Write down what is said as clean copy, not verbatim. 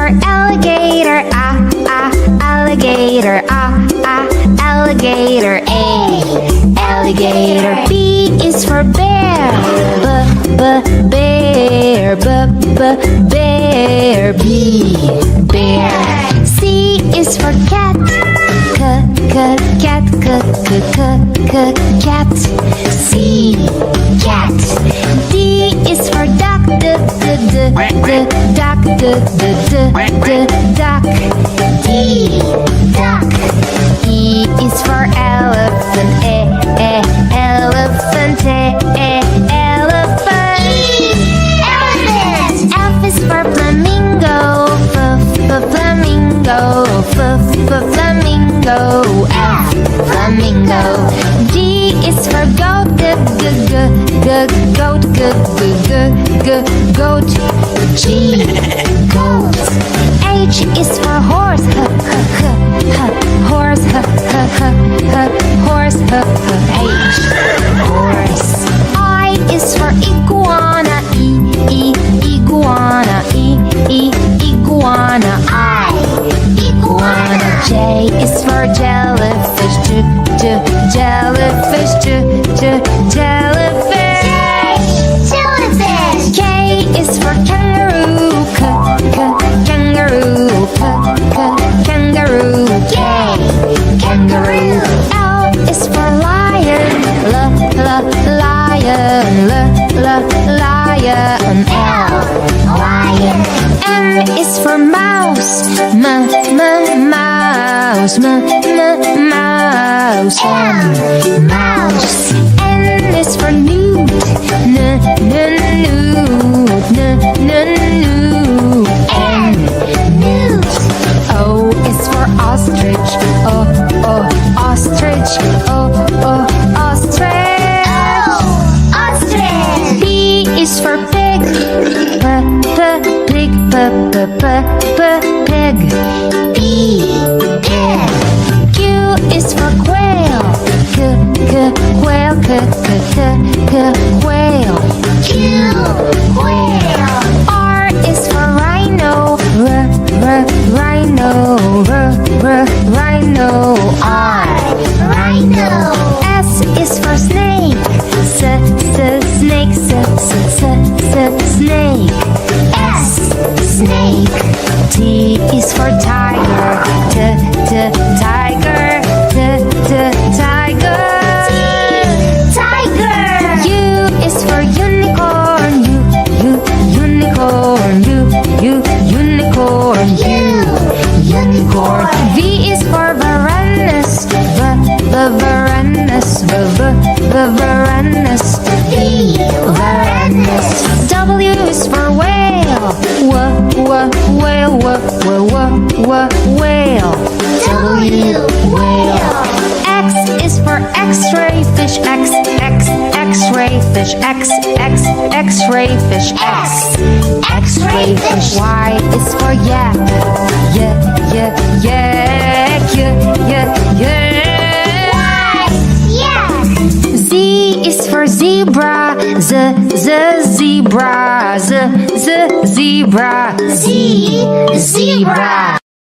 for alligator, alligator, alligator. A, alligator. B is for bear, bear, bear. B, bear. C is for cat, cat, cat. C, cat. D is for duck, duck. D, duck. E is for elephant, elephant, elephant. E, elephant. F is for flamingo, flamingo, flamingo. F, flamingo. G is for goat, goat, goat. G, goat. H is for horse, horse, horse. H, horse. I is for iguana, iguana, iguana. I, iguana. J is for jellyfish, jellyfish, jellyfish. Jellyfish. K is for kangaroo, kangaroo, kangaroo. K, kangaroo. L is for lion, lion, lion. L, lion. M is for mouse, mouse, mouse. M, mouse. N is for newt, newt. N, newt. O is for ostrich, ostrich, ostrich. Ostrich. P is for pig, pig. P, pig. Q is for quail, quail, quail. Q, quail. R is for rhino, rhino, rhino. R, rhino. S is for snake, snake, snake. S, snake. T is for tiger, tiger, tiger. Tiger. U is for unicorn, unicorn, unicorn. Unicorn. V is for varanus, varanus. V, varanus. W is for whale, whale, whale. W, whale. X is for x-ray fish, x-ray fish, x-ray fish. X, x-ray fish. Y is for yak, Z is for zebra, zebra. Z, zebra. Z, zebra.